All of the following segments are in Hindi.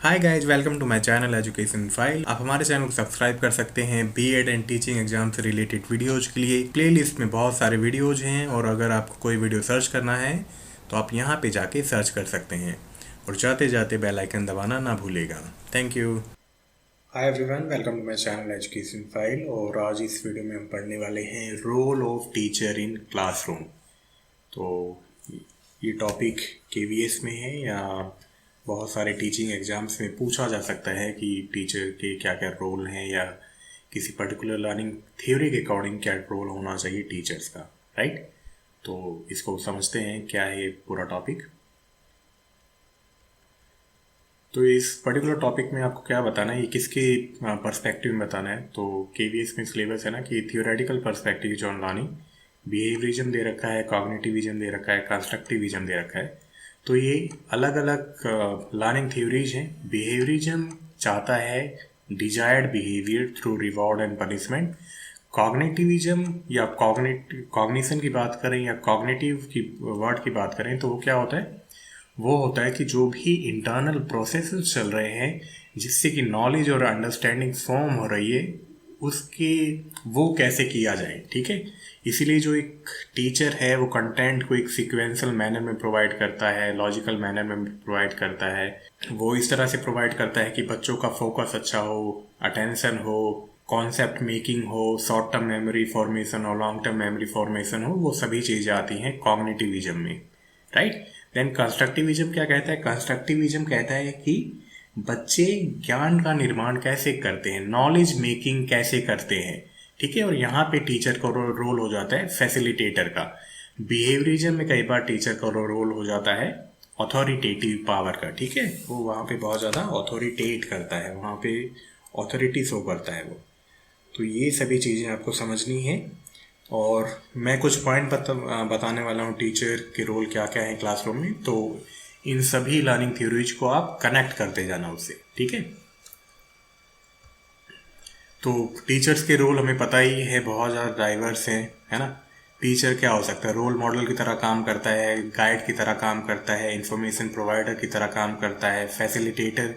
Hi guys, welcome to my channel education file. आप हमारे चैनल को सब्सक्राइब कर सकते हैं बीएड एंड टीचिंग एग्जाम से रिलेटेड वीडियोज के लिए। प्लेलिस्ट में बहुत सारे वीडियोज हैं और अगर आपको कोई वीडियो सर्च करना है तो आप यहाँ पे जाके सर्च कर सकते हैं और जाते जाते बेल आइकन दबाना ना भूलेगा। Thank you. Hi everyone, welcome to my channel education file. और आज इस वीडियो में हम पढ़ने वाले हैं role of teacher in classroom. तो ये टॉपिक केवीएस में है या बहुत सारे टीचिंग एग्जाम्स में पूछा जा सकता है कि टीचर के क्या क्या रोल हैं या किसी पर्टिकुलर लर्निंग थ्योरी के अकॉर्डिंग क्या रोल होना चाहिए टीचर्स का, राइट। तो इसको समझते हैं क्या है पूरा टॉपिक। तो इस पर्टिकुलर टॉपिक में आपको क्या बताना है, ये किसके पर्सपेक्टिव में बताना है। तो केवीएस में सिलेबस है ना कि थियोरेटिकल पर्सपेक्टिव जो ऑन लर्निंग, बिहेवियरिज्म दे रखा है, कॉग्निटिविज्म दे रखा है, कंस्ट्रक्टिविज्म दे रखा है। तो ये अलग अलग लर्निंग थ्योरीज हैं। बिहेवियरिज्म चाहता है desired behaviour through reward and punishment. Cognitivism या कॉग्निशन की बात करें या कॉग्निटिव की वर्ड की बात करें तो वो क्या होता है, वो होता है कि जो भी इंटरनल प्रोसेसेस चल रहे हैं जिससे कि नॉलेज और अंडरस्टैंडिंग फॉर्म हो रही है उसके वो कैसे किया जाए, ठीक है। इसीलिए जो एक टीचर है वो कंटेंट को एक सीक्वेंशियल मैनर में प्रोवाइड करता है, लॉजिकल मैनर में प्रोवाइड करता है। वो इस तरह से प्रोवाइड करता है कि बच्चों का फोकस अच्छा हो, अटेंशन हो, कॉन्सेप्ट मेकिंग हो, शॉर्ट टर्म मेमोरी फॉर्मेशन और लॉन्ग टर्म मेमोरी फॉर्मेशन हो, वो सभी चीज़ें आती हैं कॉग्निटिविज्म में, राइट। देन कंस्ट्रक्टिविज्म क्या कहता है? कंस्ट्रक्टिविज्म कहता है कि बच्चे ज्ञान का निर्माण कैसे करते हैं, नॉलेज मेकिंग कैसे करते हैं, ठीक है। और यहाँ पे टीचर का रोल हो जाता है फैसिलिटेटर का। बिहेवियरिज्म में कई बार टीचर का रोल हो जाता है अथॉरिटेटिव पावर का, ठीक है। वो वहाँ पे बहुत ज़्यादा अथॉरिटेट करता है, वहाँ पे अथॉरिटी शो करता है वो। तो ये सभी चीज़ें आपको समझनी है और मैं कुछ पॉइंट बताने वाला हूँ टीचर के रोल क्या क्या है क्लासरूम में। तो इन सभी लर्निंग थ्योरीज को आप कनेक्ट करते जाना उससे, ठीक है। तो टीचर्स के रोल हमें पता ही है, बहुत ज़्यादा डाइवर्स हैं, है ना। टीचर क्या हो सकता है? रोल मॉडल की तरह काम करता है, गाइड की तरह काम करता है, इंफॉर्मेशन प्रोवाइडर की तरह काम करता है, फैसिलिटेटर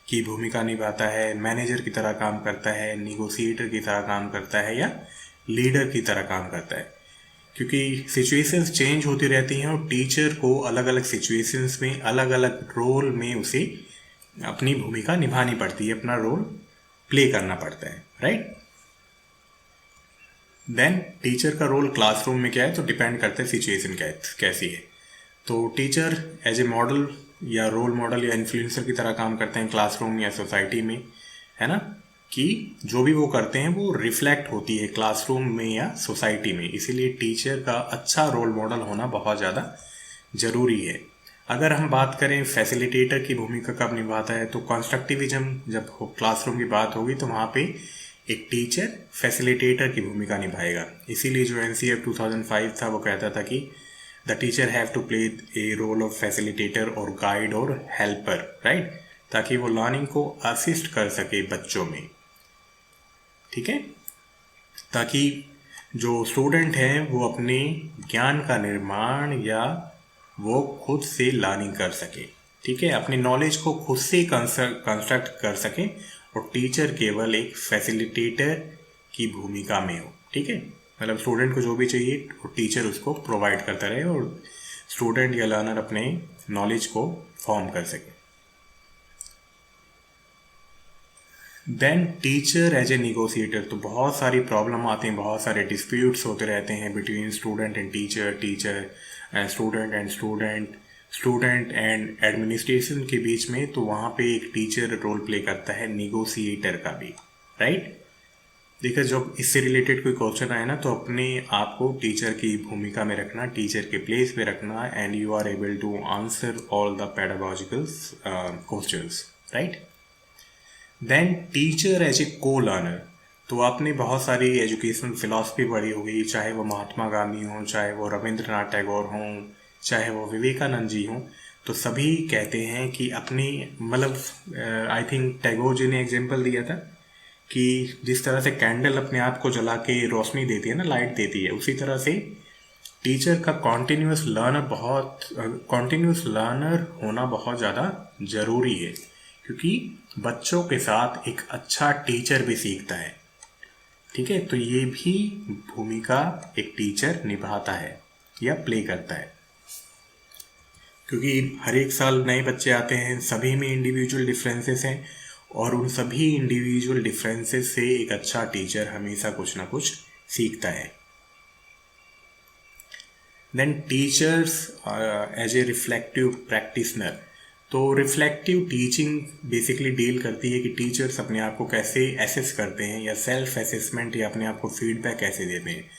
की भूमिका निभाता है, मैनेजर की तरह काम करता है, निगोशिएटर की तरह काम करता है या लीडर की तरह काम करता है। क्योंकि सिचुएशंस चेंज होती रहती हैं और टीचर को अलग अलग सिचुएशंस में अलग अलग रोल में उसे अपनी भूमिका निभानी पड़ती है, अपना रोल प्ले करना पड़ता है, राइट। देन टीचर का रोल क्लासरूम में क्या है, तो डिपेंड करता है सिचुएशन कैसी है। तो टीचर एज ए मॉडल या रोल मॉडल या इन्फ्लुएंसर की तरह काम करते हैं क्लासरूम या सोसाइटी में, है ना, कि जो भी वो करते हैं वो रिफ्लेक्ट होती है क्लासरूम में या सोसाइटी में। इसीलिए टीचर का अच्छा रोल मॉडल होना बहुत ज़्यादा ज़रूरी है। अगर हम बात करें फैसिलिटेटर की भूमिका कब निभाता है, तो कंस्ट्रक्टिविज्म जब क्लासरूम की बात होगी तो वहाँ पे एक टीचर फैसिलिटेटर की भूमिका निभाएगा। इसीलिए जो एनसीएफ 2005 था वो कहता था कि the teacher have to play a role of facilitator और गाइड और हेल्पर, राइट, ताकि वो लर्निंग को असिस्ट कर सके बच्चों में, ठीक है। ताकि जो स्टूडेंट हैं वो अपने ज्ञान का निर्माण या वो खुद से लर्निंग कर सके, ठीक है, अपनी नॉलेज को खुद से कंस्ट्रक्ट कर सके और टीचर केवल एक फैसिलिटेटर की भूमिका में हो, ठीक है। मतलब स्टूडेंट को जो भी चाहिए वो टीचर उसको प्रोवाइड करता रहे और स्टूडेंट या लर्नर अपने नॉलेज को फॉर्म कर सके। देन टीचर एज ए निगोशिएटर, तो बहुत सारी प्रॉब्लम आते हैं, बहुत सारे डिस्प्यूट्स होते रहते हैं between student and teacher, teacher student and student and administration के बीच में। तो वहाँ पे एक टीचर रोल प्ले करता है निगोशिएटर का भी, राइट। देखिए जब इससे रिलेटेड कोई क्वेश्चन आए ना तो अपने आप को टीचर की भूमिका में रखना, टीचर के प्लेस पे रखना and you are able to answer all the pedagogical questions, right. Then teacher as a co learner, तो आपने बहुत सारी एजुकेशनल फिलॉसफी पढ़ी होगी, चाहे वो महात्मा गांधी हों, चाहे वो रविंद्रनाथ टैगोर हों, चाहे वो विवेकानंद जी हों। तो सभी कहते हैं कि अपनी मतलब आई थिंक टैगोर जी ने एग्जाम्पल दिया था कि जिस तरह से कैंडल अपने आप को जला के रोशनी देती है ना, लाइट देती है, उसी तरह से टीचर का कॉन्टिन्यूस लर्नर होना बहुत ज़्यादा ज़रूरी है। क्योंकि बच्चों के साथ एक अच्छा टीचर भी सीखता है। ठीक है, तो ये भी भूमिका एक टीचर निभाता है या प्ले करता है, क्योंकि हर एक साल नए बच्चे आते हैं, सभी में इंडिविजुअल डिफरेंसेस हैं, और उन सभी इंडिविजुअल डिफरेंसेस से एक अच्छा टीचर हमेशा कुछ ना कुछ सीखता है। Then teachers as a reflective practitioner. तो रिफ्लेक्टिव टीचिंग बेसिकली डील करती है कि टीचर्स अपने आप को कैसे एसेस करते हैं, या सेल्फ एसेसमेंट, या अपने आप को फीडबैक कैसे देते हैं।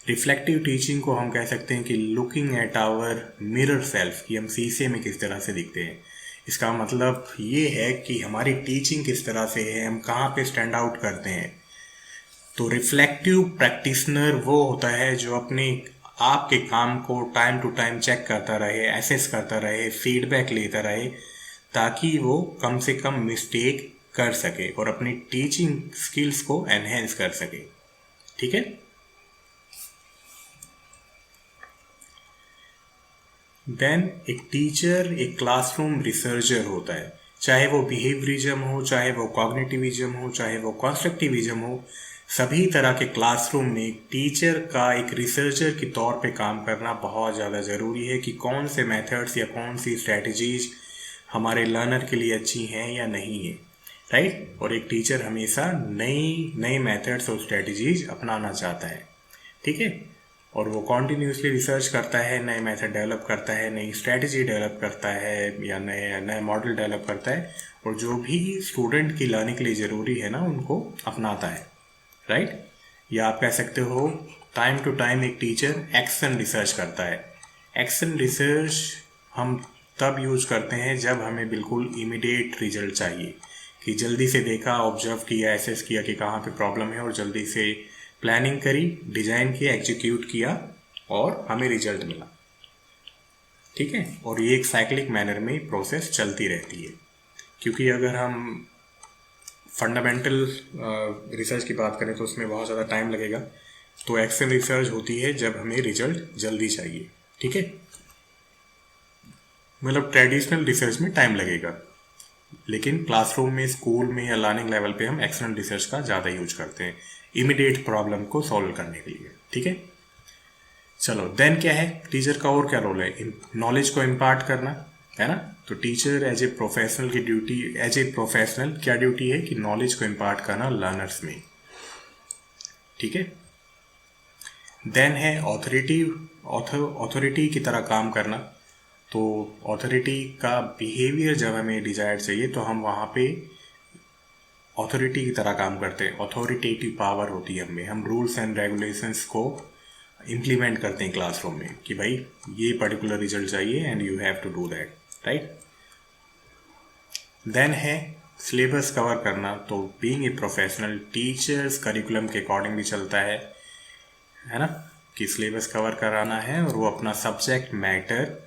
रिफ्लेक्टिव टीचिंग को हम कह सकते हैं कि looking at our mirror self, कि हम शीशे में किस तरह से दिखते हैं। इसका मतलब ये है कि हमारी टीचिंग किस तरह से है, हम कहाँ पे स्टैंड आउट करते हैं। तो रिफ्लेक्टिव प्रैक्टिशनर वो होता है जो अपने आपके काम को टाइम टू टाइम चेक करता रहे, एसेस करता रहे, फीडबैक लेता रहे, ताकि वो कम से कम मिस्टेक कर सके और अपनी टीचिंग स्किल्स को एनहेंस कर सके। ठीक है। देन एक टीचर एक क्लासरूम रिसर्चर होता है, चाहे वो बिहेवियरिज्म हो, चाहे वो कॉग्निटिविज्म हो, चाहे वो कंस्ट्रक्टिविज्म हो। सभी तरह के क्लासरूम में एक टीचर का एक रिसर्चर के तौर पे काम करना बहुत ज़्यादा ज़रूरी है कि कौन से मेथड्स या कौन सी स्ट्रेटजीज हमारे लर्नर के लिए अच्छी हैं या नहीं है। राइट। और एक टीचर हमेशा नई नई मेथड्स और स्ट्रेटजीज अपनाना चाहता है। ठीक है। और वो कॉन्टीन्यूसली रिसर्च करता है, नए मेथड डेवलप करता है, नई स्ट्रेटजी डेवलप करता है, या नए नए मॉडल डेवलप करता है, और जो भी स्टूडेंट की लर्निंग के लिए ज़रूरी है ना, उनको अपनाता है। राइट। या आप कह सकते हो टाइम टू टाइम एक टीचर एक्शन रिसर्च करता है। एक्शन रिसर्च हम तब यूज करते हैं जब हमें बिल्कुल इमीडिएट रिजल्ट चाहिए, कि जल्दी से देखा, ऑब्जर्व किया, एसेस किया कि कहाँ पे प्रॉब्लम है, और जल्दी से प्लानिंग करी, डिजाइन किया, एग्जीक्यूट किया, और हमें रिजल्ट मिला। ठीक है। और ये एक साइक्लिक मैनर में प्रोसेस चलती रहती है, क्योंकि अगर हम फंडामेंटल रिसर्च की बात करें तो उसमें बहुत ज़्यादा टाइम लगेगा। तो एक्शन रिसर्च होती है जब हमें रिजल्ट जल्दी चाहिए। ठीक है। मतलब ट्रेडिशनल रिसर्च में टाइम लगेगा, लेकिन क्लासरूम में, स्कूल में या लर्निंग लेवल पे हम एक्सटर्नल रिसर्च का ज़्यादा यूज करते हैं इमीडिएट प्रॉब्लम को सॉल्व करने के लिए। ठीक है। चलो, देन क्या है टीचर का और क्या रोल है? नॉलेज को इम्पार्ट करना है ना। तो टीचर एज ए प्रोफेशनल की ड्यूटी, एज ए प्रोफेशनल क्या ड्यूटी है कि नॉलेज को इम्पार्ट करना लर्नर्स में। ठीक है। देन है ऑथोरिटी की तरह काम करना। तो ऑथोरिटी का बिहेवियर जब हमें डिजायर्ड चाहिए तो हम वहाँ पे ऑथोरिटी की तरह काम करते हैं। ऑथोरिटेटिव पावर होती है हमें, हम रूल्स एंड रेगुलेशंस को इम्प्लीमेंट करते हैं क्लासरूम में, कि भाई ये पर्टिकुलर रिजल्ट चाहिए and you have to do that. Right. Then है सिलेबस कवर करना। तो being a professional teachers curriculum के अकॉर्डिंग भी चलता है ना, कि सिलेबस कवर कराना है, और वो अपना सब्जेक्ट मैटर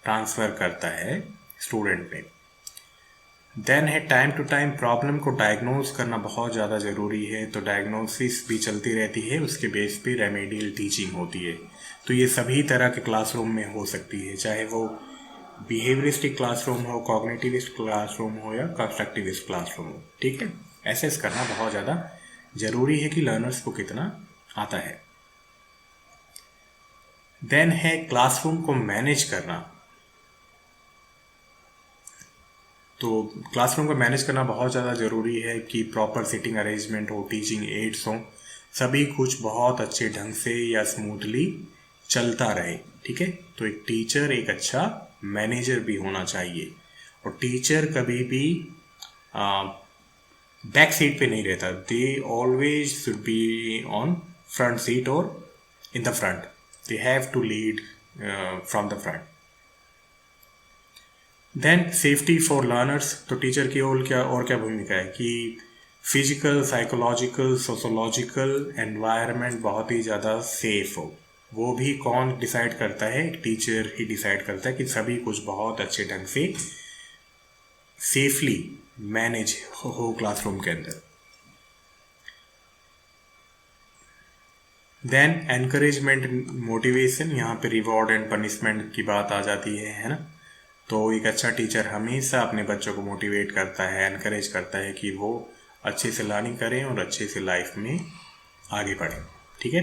ट्रांसफ़र करता है स्टूडेंट में। देन है टाइम टू टाइम प्रॉब्लम को डायग्नोज करना बहुत ज़्यादा ज़रूरी है। तो डायग्नोसिस भी चलती रहती है, उसके बेस पे रेमेडियल टीचिंग होती है। तो ये सभी तरह के क्लासरूम में हो सकती है, चाहे वो बिहेवियरिस्टिक क्लासरूम हो, कॉग्निटिविस्ट क्लासरूम हो, या कंस्ट्रक्टिविस्ट क्लासरूम हो। ठीक है। एसेस करना बहुत ज़्यादा ज़रूरी है कि लर्नर्स को कितना आता है। देन है क्लासरूम को मैनेज करना। तो क्लासरूम को मैनेज करना बहुत ज़्यादा ज़रूरी है कि प्रॉपर सीटिंग अरेंजमेंट हो, टीचिंग एड्स हो, सभी कुछ बहुत अच्छे ढंग से या स्मूथली चलता रहे। ठीक है। तो एक टीचर एक अच्छा मैनेजर भी होना चाहिए, और टीचर कभी भी बैक सीट पे नहीं रहता। They always should be on front seat और in the front. They have to lead from the front. Then safety for learners. तो टीचर की और क्या भूमिका है कि फिजिकल, साइकोलॉजिकल, सोशोलॉजिकल एनवायरनमेंट बहुत ही ज़्यादा सेफ हो। वो भी कौन डिसाइड करता है? टीचर ही डिसाइड करता है कि सभी कुछ बहुत अच्छे ढंग से सेफली मैनेज हो क्लासरूम के अंदर। Then encouragement, motivation. यहाँ पे रिवॉर्ड एंड पनिशमेंट की बात आ जाती है ना। तो एक अच्छा टीचर हमेशा अपने बच्चों को मोटिवेट करता है, एनकरेज करता है कि वो अच्छे से लर्निंग करें और अच्छे से लाइफ में आगे बढ़ें। ठीक है,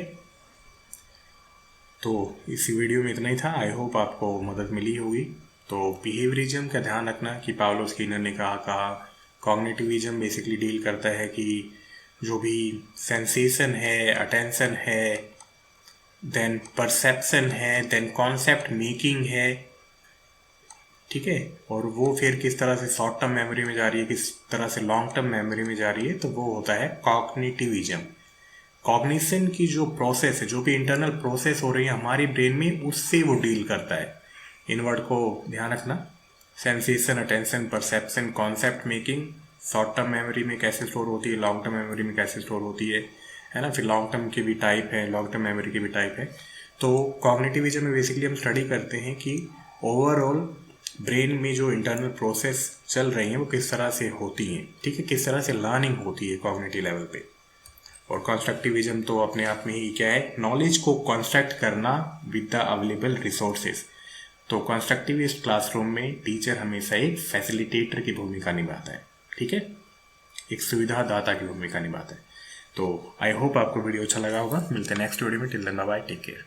तो इस वीडियो में इतना ही था। आई होप आपको मदद मिली होगी। तो बिहेवियरिज्म का ध्यान रखना कि पाउलो स्किनर ने कहा कॉग्निटिविज्म बेसिकली डील करता है कि जो भी सेंसेशन है, अटेंशन है, देन परसेप्शन है, देन कॉन्सेप्ट मेकिंग है, ठीक है, और वो फिर किस तरह से शॉर्ट टर्म मेमोरी में जा रही है, किस तरह से लॉन्ग टर्म मेमोरी में जा रही है, तो वो होता है कॉग्निटिविज्म। कॉग्निशन की जो प्रोसेस है, जो भी इंटरनल प्रोसेस हो रही है हमारी ब्रेन में, उससे वो डील करता है। इन वर्ड को ध्यान रखना, sensation, attention, perception, concept making, short term memory में कैसे स्टोर होती है, लॉन्ग टर्म मेमोरी में कैसे स्टोर होती है ना। फिर लॉन्ग टर्म के भी टाइप है, लॉन्ग टर्म मेमोरी के भी टाइप है। तो कॉग्निटिविज्म में बेसिकली हम स्टडी करते हैं कि ओवरऑल ब्रेन में जो इंटरनल प्रोसेस चल रही हैं वो किस तरह से होती हैं, ठीक है, किस तरह से लर्निंग होती है कॉग्निटिव लेवल पे। और कंस्ट्रक्टिविज्म तो अपने आप में ही क्या है, नॉलेज को कंस्ट्रक्ट करना विद द अवेलेबल रिसोर्सेज। तो कंस्ट्रक्टिविस्ट क्लासरूम में टीचर हमेशा एक फैसिलिटेटर की भूमिका निभाता है, ठीक है, एक सुविधा दाता की भूमिका निभाता है। तो आई होप आपको वीडियो अच्छा लगा होगा। मिलते हैं नेक्स्ट वीडियो में। Till then bye bye, take care.